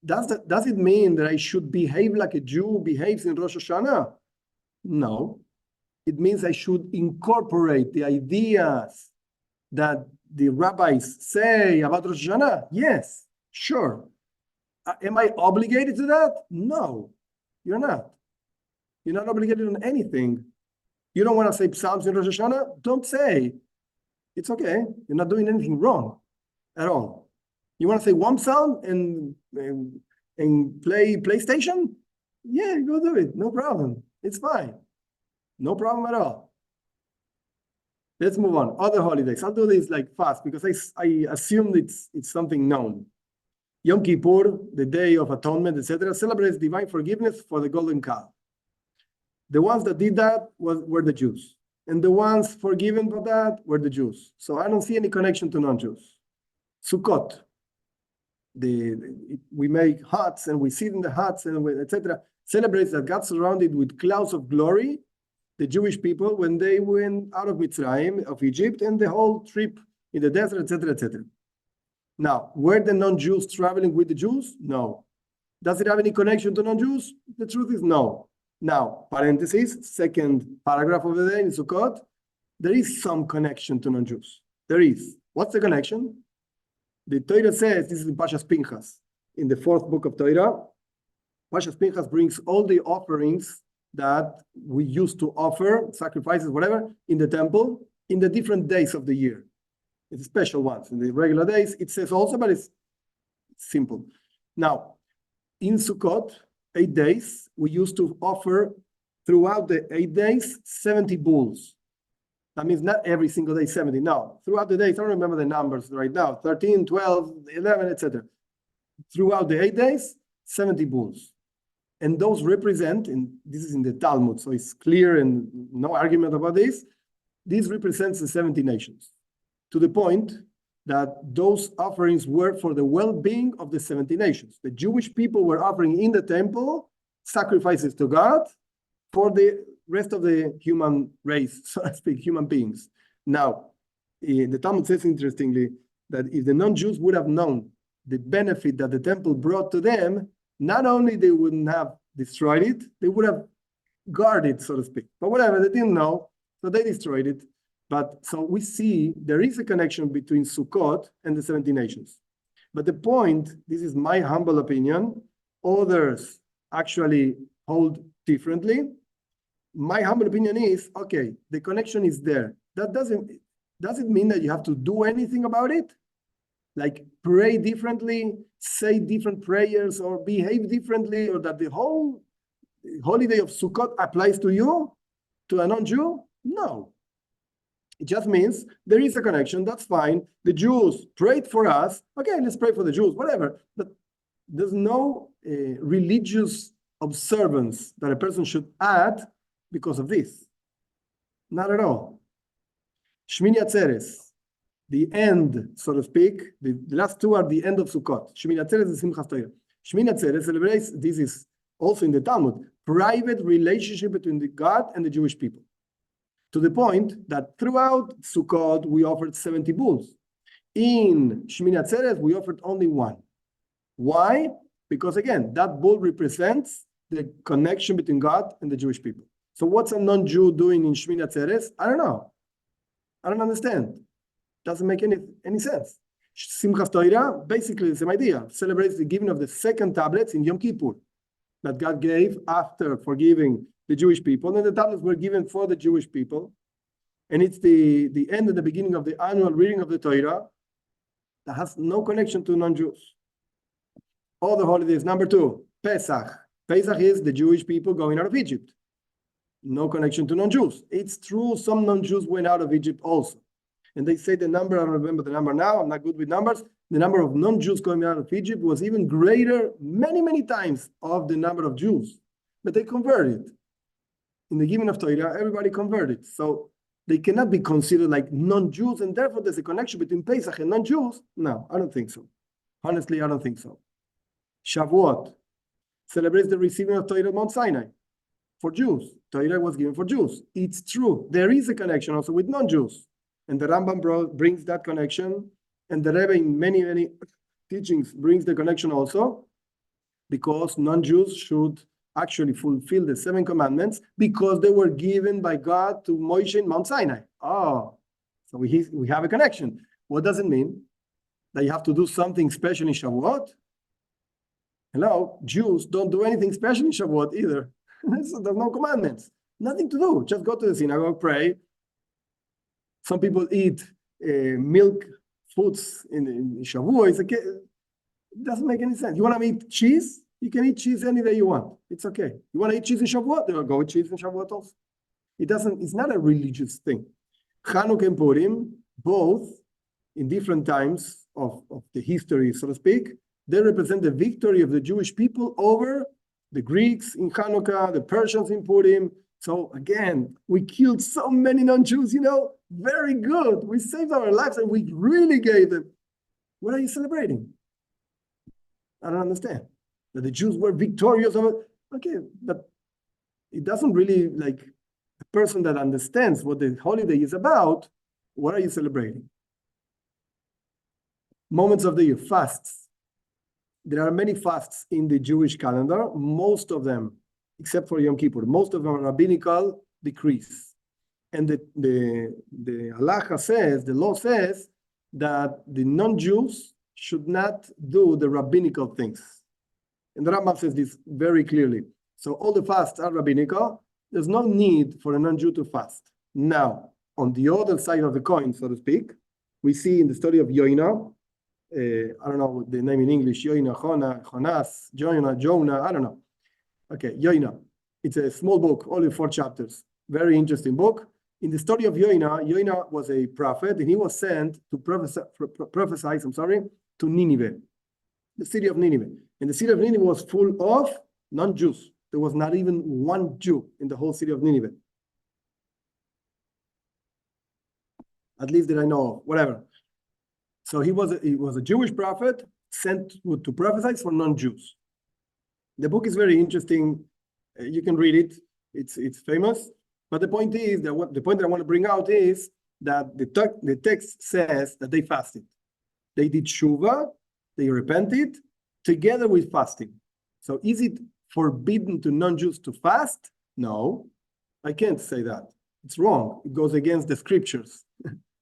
does it mean that I should behave like a Jew behaves in Rosh Hashanah? No. It means I should incorporate the ideas that the rabbis say about Rosh Hashanah. Yes, sure. Am I obligated to that? No, you're not. You're not obligated on anything. You don't want to say Psalms in Rosh Hashanah? Don't say. It's okay. You're not doing anything wrong at all. You want to say one psalm and play PlayStation? Yeah, go do it. No problem. It's fine. No problem at all. Let's move on. Other holidays. I'll do this like fast because I assumed it's something known. Yom Kippur, the Day of Atonement, etc., celebrates divine forgiveness for the golden calf. The ones that did that were the Jews. And the ones forgiven for that were the Jews. So I don't see any connection to non-Jews. Sukkot. We make huts and we sit in the huts and etc. Celebrates that God surrounded with clouds of glory the Jewish people when they went out of Mitzrayim, of Egypt, and the whole trip in the desert, etc., etc. Now, were the non-Jews traveling with the Jews? No. Does it have any connection to non-Jews? The truth is no. Now, parenthesis, second paragraph of the day in Sukkot, there is some connection to non-Jews. There is. What's the connection? The Torah says, this is in Pashas Pinchas, in the fourth book of Torah, Pashas Pinchas brings all the offerings that we used to offer, sacrifices, whatever, in the temple, in the different days of the year. It's special ones. In the regular days, it says also, but it's simple. Now, in Sukkot, 8 days, we used to offer throughout the 8 days, 70 bulls. That means not every single day 70. No, throughout the days, I don't remember the numbers right now, 13, 12, 11, etc. Throughout the 8 days, 70 bulls. And those represent, and this is in the Talmud, so it's clear and no argument about this, this represents the 70 nations, to the point that those offerings were for the well-being of the 70 nations. The Jewish people were offering in the temple sacrifices to God for the rest of the human race, so to speak, human beings. Now, the Talmud says, interestingly, that if the non-Jews would have known the benefit that the temple brought to them, not only they wouldn't have destroyed it, they would have guarded it, so to speak. But whatever, they didn't know, so they destroyed it. But so we see there is a connection between Sukkot and the 70 nations. But the point, this is my humble opinion, others actually hold differently. My humble opinion is, okay, the connection is there. That does it mean that you have to do anything about it? Like pray differently, say different prayers, or behave differently, or that the whole holiday of Sukkot applies to you, to a non-Jew? No. It just means there is a connection, that's fine. The Jews prayed for us. Okay, let's pray for the Jews, whatever. But there's no religious observance that a person should add because of this. Not at all. Shmini Atzeres. The end, so to speak, the last two are the end of Sukkot. Shmini Atzeres and Simchas Torah. Shmini Atzeres celebrates, this is also in the Talmud, private relationship between the God and the Jewish people. To the point that throughout Sukkot, we offered 70 bulls. In Shmini Atzeres, we offered only one. Why? Because again, that bull represents the connection between God and the Jewish people. So what's a non-Jew doing in Shmini Atzeres? I don't know. I don't understand. Doesn't make any sense. Simchas Torah, basically the same idea, celebrates the giving of the second tablets in Yom Kippur that God gave after forgiving the Jewish people. And the tablets were given for the Jewish people. And it's the end and the beginning of the annual reading of the Torah that has no connection to non-Jews. All the holidays. Number 2, Pesach. Pesach is the Jewish people going out of Egypt. No connection to non-Jews. It's true, some non-Jews went out of Egypt also. And they say the number, I don't remember the number now, I'm not good with numbers. The number of non-Jews coming out of Egypt was even greater, many, many times of the number of Jews. But they converted. In the giving of Torah, everybody converted. So they cannot be considered like non-Jews, and therefore there's a connection between Pesach and non-Jews. No, I don't think so. Honestly, I don't think so. Shavuot celebrates the receiving of Torah at Mount Sinai for Jews. Torah was given for Jews. It's true. There is a connection also with non-Jews. And the Rambam brings that connection. And the Rebbe in many, many teachings brings the connection also, because non-Jews should actually fulfill the 7 commandments because they were given by God to Moshe in Mount Sinai. Oh, so we have a connection. What does it mean? That you have to do something special in Shavuot? Hello, Jews don't do anything special in Shavuot either. So there's no commandments. Nothing to do. Just go to the synagogue, pray. Some people eat milk foods in Shavuot. It doesn't make any sense. You want to eat cheese? You can eat cheese any day you want. It's okay. You want to eat cheese in Shavuot? Go eat cheese in Shavuot also. It's not a religious thing. Chanukah and Purim, both in different times of the history, so to speak, they represent the victory of the Jewish people over the Greeks in Hanukkah, the Persians in Purim. So again, we killed so many non-Jews, very good. We saved our lives and we really gave them. What are you celebrating? I don't understand. That the Jews were victorious over. Okay, but it doesn't really, like, a person that understands what the holiday is about, what are you celebrating? Moments of the year, fasts. There are many fasts in the Jewish calendar. Most of them, except for Yom Kippur, most of them are rabbinical decrees. And the halacha says, the law says, that the non-Jews should not do the rabbinical things. And the Rambam says this very clearly. So all the fasts are rabbinical. There's no need for a non-Jew to fast. Now, on the other side of the coin, so to speak, we see in the story of Yoina, I don't know the name in English, Yoina, Jonas, Jonah, I don't know. Okay, Yoina. It's a small book, only 4 chapters. Very interesting book. In the story of Yoina was a prophet, and he was sent to prophesy, to Nineveh, the city of Nineveh. And the city of Nineveh was full of non-Jews. There was not even one Jew in the whole city of Nineveh. At least that I know of, whatever. So he was a Jewish prophet sent to prophesy for non-Jews. The book is very interesting. You can read it. It's famous. But the point is that the point that I want to bring out is that the text says that they fasted. They did tshuva, they repented, together with fasting. So is it forbidden to non-Jews to fast? No, I can't say that. It's wrong. It goes against the scriptures.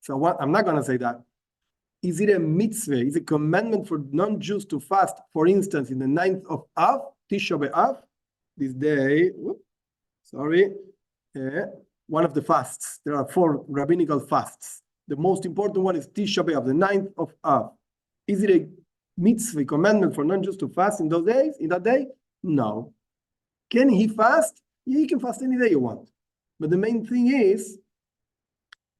So I'm not going to say that. Is it a mitzvah? Is it a commandment for non-Jews to fast, for instance, in the 9th of Av, Tisha B'Av, this day, one of the fasts. There are 4 rabbinical fasts. The most important one is Tisha B'Av, the 9th of Av. Is it a mitzvah, commandment for non-Jews to fast in those days, in that day? No. Can he fast? Yeah, he can fast any day you want. But the main thing is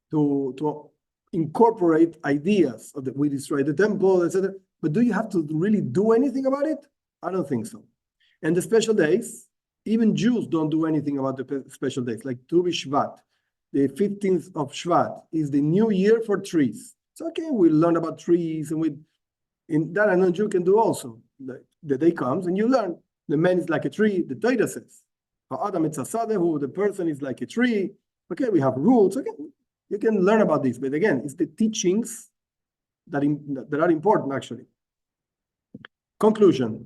to incorporate ideas of that we destroy the temple, etc. But do you have to really do anything about it? I don't think so. And the special days, even Jews don't do anything about the special days, like Tuvia Shvat. The 15th of Shvat is the new year for trees. So okay, we learn about trees, and in that a non-Jew can do also. The day comes and you learn. The man is like a tree, the Torah says. The person is like a tree. Okay, we have rules. Okay, you can learn about this. But again, it's the teachings that are important, actually. Conclusion.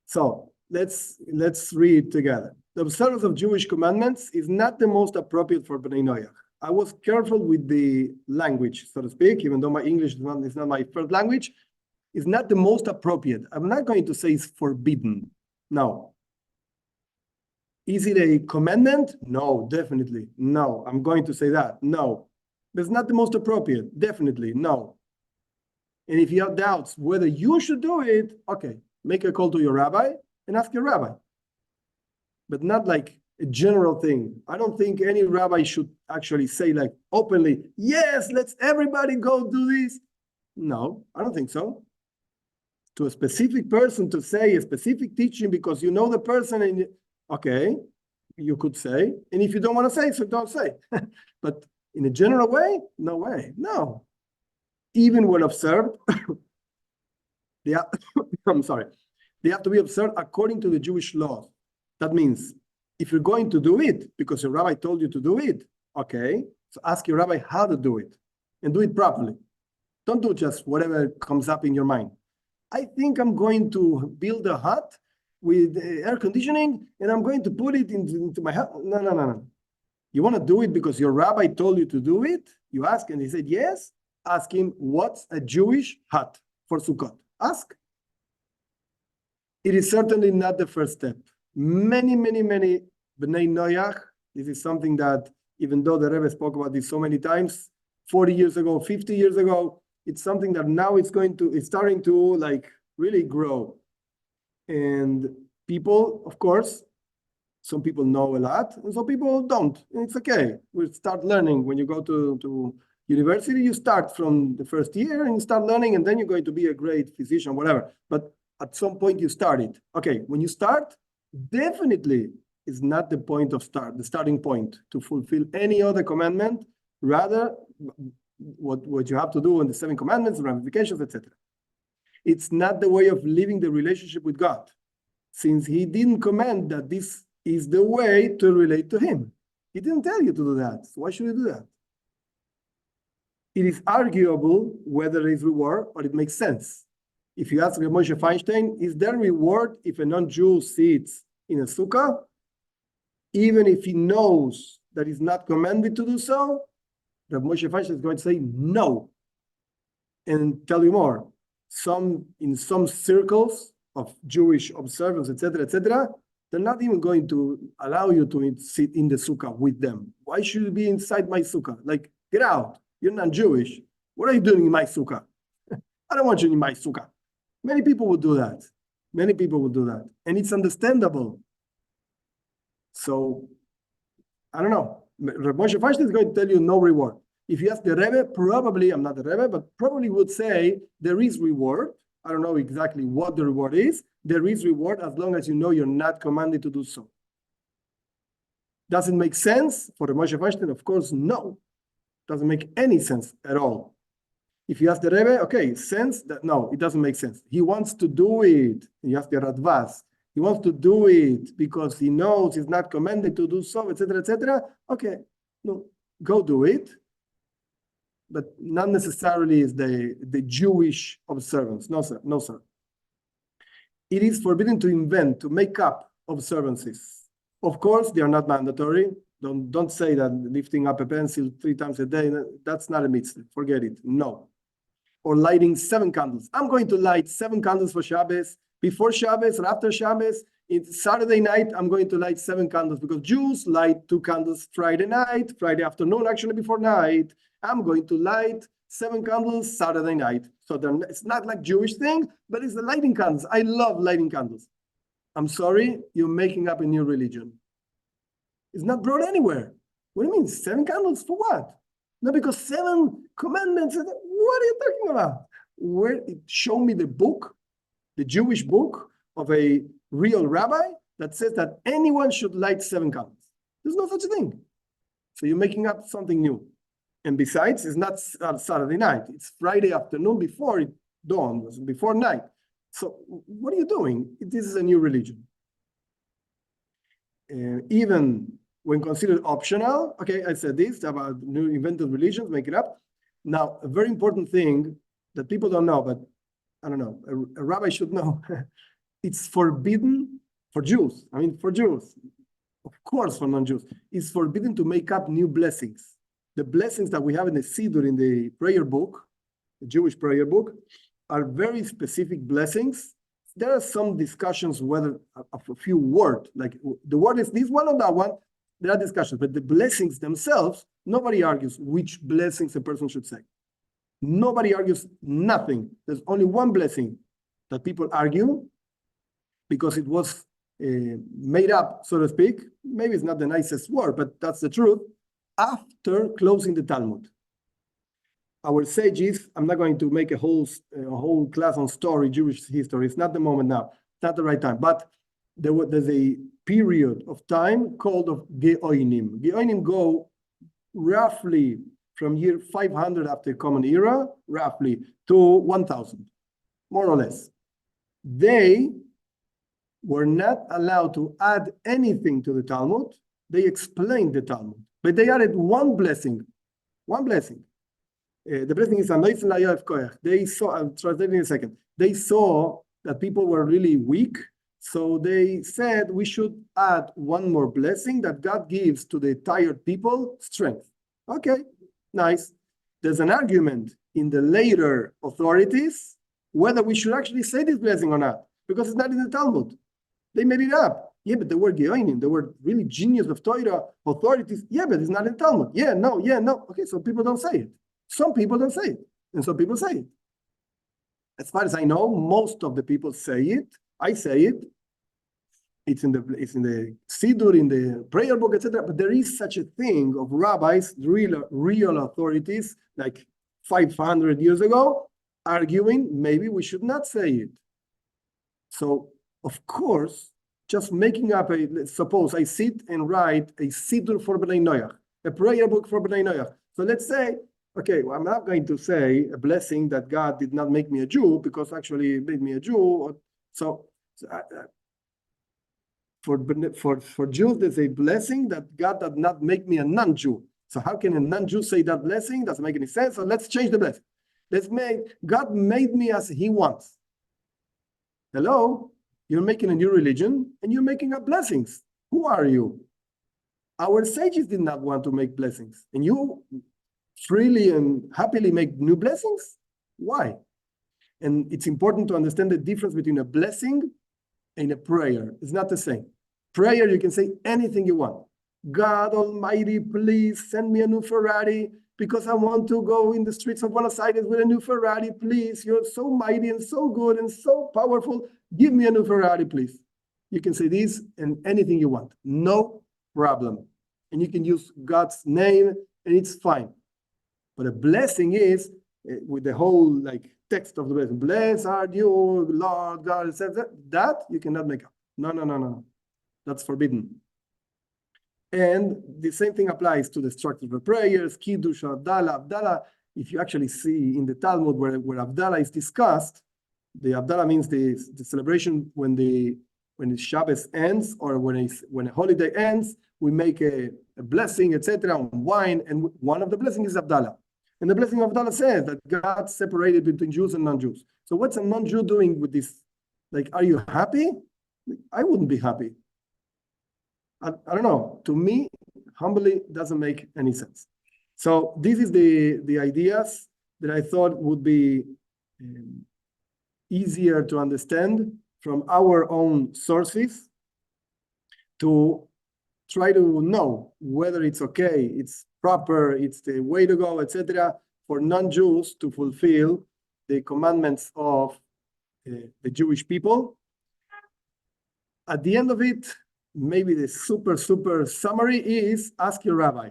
So let's read together. The observance of Jewish commandments is not the most appropriate for Bnei Noach. I was careful with the language, so to speak, even though my English is not my first language. It's not the most appropriate. I'm not going to say it's forbidden. No. Is it a commandment? No, definitely. No, I'm going to say that. No. But it's not the most appropriate. Definitely, no. And if you have doubts whether you should do it, okay, make a call to your rabbi and ask your rabbi. But not like a general thing. I don't think any rabbi should actually say like openly, yes, let's everybody go do this. No, I don't think so. To a specific person to say a specific teaching because you know the person and okay, you could say, and if you don't want to say, so don't say. But in a general way, no way, no. Even when observed, they have, I'm sorry, they have to be observed according to the Jewish laws. That means if you're going to do it because your rabbi told you to do it, okay, so ask your rabbi how to do it and do it properly. Don't do just whatever comes up in your mind. I think I'm going to build a hut with air conditioning and I'm going to put it into my hut. No. You want to do it because your rabbi told you to do it? You ask and he said yes. Ask him, what's a Jewish hut for Sukkot? Ask. It is certainly not the first step. Many Bnei Noach, this is something that even though the Rebbe spoke about this so many times, 40 years ago, 50 years ago, it's something that now it's starting to like really grow. And people, of course, some people know a lot and some people don't. And it's okay. We'll start learning. When you go to university, you start from the first year and you start learning and then you're going to be a great physician, whatever. But at some point you start it. Okay, when you start, definitely is not the point of start, the starting point to fulfill any other commandment. Rather, what you have to do in the 7 commandments, ramifications, etc. It's not the way of living the relationship with God, since he didn't command that this is the way to relate to him. He didn't tell you to do that. So why should you do that? It is arguable whether there is reward or it makes sense. If you ask Moshe Feinstein, is there reward if a non-Jew sits in a sukkah, even if he knows that he's not commanded to do so? Rabbi Moshe Feinstein is going to say no. And tell you more. In some circles of Jewish observance, etc., they're not even going to allow you to sit in the sukkah with them. Why should you be inside my sukkah? Like, get out. You're not Jewish. What are you doing in my sukkah? I don't want you in my sukkah. Many people would do that. And it's understandable. So, I don't know. Rabbi Moshe Feinstein is going to tell you no reward. If you ask the Rebbe, probably, I'm not the Rebbe, but probably would say there is reward. I don't know exactly what the reward is. There is reward as long as you know you're not commanded to do so. Does it make sense for the Moshe Feinstein? Of course, no. Doesn't make any sense at all. If you ask the Rebbe, okay, sense that no, it doesn't make sense. He wants to do it. You ask the Radvaz. He wants to do it because he knows he's not commanded to do so, etc. Okay, no, go do it. But not necessarily is the Jewish observance. No, sir. It is forbidden to invent, to make up observances. Of course, they are not mandatory. Don't say that lifting up a pencil 3 times a day, that's not a mitzvah. Forget it. No. Or lighting 7 candles. I'm going to light 7 candles for Shabbos. Before Shabbos or after Shabbos, it's Saturday night, I'm going to light 7 candles because Jews light 2 candles Friday night, Friday afternoon, actually before night. I'm going to light 7 candles Saturday night. So it's not like Jewish thing, but it's the lighting candles. I love lighting candles. I'm sorry, you're making up a new religion. It's not brought anywhere. What do you mean, 7 candles for what? No, because 7 commandments. What are you talking about? Show me the book, the Jewish book of a real rabbi that says that anyone should light 7 candles. There's no such thing. So you're making up something new. And besides, it's not Saturday night. It's Friday afternoon before it dawns, before night. So what are you doing? This is a new religion. Even when considered optional, okay, I said this about new invented religions, make it up. Now, a very important thing that people don't know, but I don't know, a rabbi should know. It's forbidden for Jews. I mean, for Jews, of course, for non-Jews, it's forbidden to make up new blessings. The blessings that we have in the Siddur, in the prayer book, the Jewish prayer book, are very specific blessings. There are some discussions whether of a few words, like the word is this one or that one. There are discussions, but the blessings themselves, nobody argues which blessings a person should say. Nobody argues nothing. There's only one blessing that people argue because it was made up, so to speak. Maybe it's not the nicest word, but that's the truth. After closing the Talmud, our sages, I'm not going to make a whole class on Jewish history. It's not the moment now. It's not the right time. But there's a period of time called of Geoinim. Geoinim go roughly from year 500 after Common Era, roughly, to 1000, more or less. They were not allowed to add anything to the Talmud. They explained the Talmud, but they added one blessing. The blessing is Anoitzen Layof Koach. They saw, I'll translate in a second. They saw that people were really weak, so they said we should add one more blessing that God gives to the tired people, strength. Okay, nice. There's an argument in the later authorities whether we should actually say this blessing or not, because it's not in the Talmud. They made it up. Yeah, but they were Geonim. They were really genius of Torah authorities. Yeah, but it's not in the Talmud. Yeah, no. Okay, so people don't say it. Some people don't say it, and some people say it. As far as I know, most of the people say it. I say it. It's in the Siddur, in the prayer book, etc. But there is such a thing of rabbis, real authorities, like 500 years ago, arguing maybe we should not say it. So, of course, just making up suppose I sit and write a Siddur for Bnei Noach, a prayer book for Bnei Noach. So let's say, okay, well, I'm not going to say a blessing that God did not make me a Jew, because actually he made me a Jew. For Jews, there's a blessing that God did not make me a non-Jew. So how can a non-Jew say that blessing? Doesn't make any sense. So let's change the blessing. God made me as he wants. Hello? You're making a new religion and you're making up blessings. Who are you? Our sages did not want to make blessings. And you freely and happily make new blessings? Why? And it's important to understand the difference between a blessing and a prayer. It's not the same. Prayer, you can say anything you want. God Almighty, please send me a new Ferrari because I want to go in the streets of Buenos Aires with a new Ferrari. Please, you're so mighty and so good and so powerful. Give me a new Ferrari, please. You can say this and anything you want. No problem. And you can use God's name and it's fine. But a blessing is with the whole text of the blessing. Blessed are you, Lord God, etc. That you cannot make up. No. That's forbidden. And the same thing applies to the structure of prayers, Kiddush, Abdallah. If you actually see in the Talmud where Abdallah is discussed, the Abdallah means the celebration when the Shabbos ends or when a holiday ends, we make a blessing, etc., on wine, and one of the blessings is Abdallah. And the blessing of Abdallah says that God separated between Jews and non-Jews. So what's a non-Jew doing with this? Are you happy? I wouldn't be happy. I don't know. To me, humbly, doesn't make any sense. So this is the ideas that I thought would be easier to understand from our own sources to try to know whether it's okay, it's proper, it's the way to go, etc., for non-Jews to fulfill the commandments of the Jewish people. At the end of it, maybe the super summary is ask your rabbi.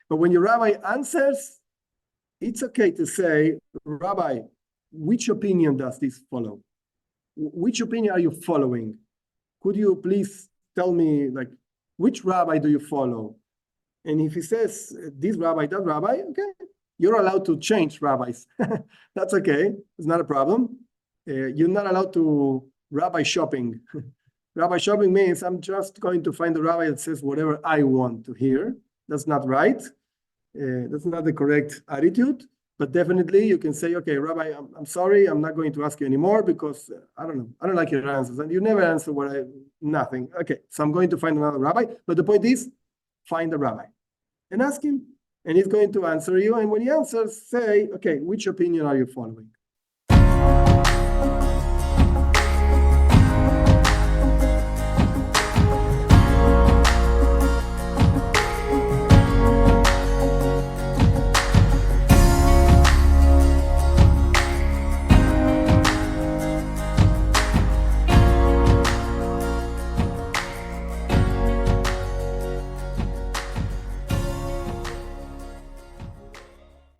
But when your rabbi answers, it's okay to say, Rabbi, which opinion does this follow? Which opinion are you following? Could you please tell me, which rabbi do you follow? And if he says this rabbi, that rabbi, okay, you're allowed to change rabbis. That's okay. It's not a problem. You're not allowed to rabbi shopping. Rabbi shopping means I'm just going to find a rabbi that says whatever I want to hear. That's not right. That's not the correct attitude. But definitely you can say, okay, Rabbi, I'm sorry, I'm not going to ask you anymore because I don't know. I don't like your answers. And you never answer nothing. Okay, so I'm going to find another rabbi. But the point is, find a rabbi and ask him. And he's going to answer you. And when he answers, say, okay, which opinion are you following?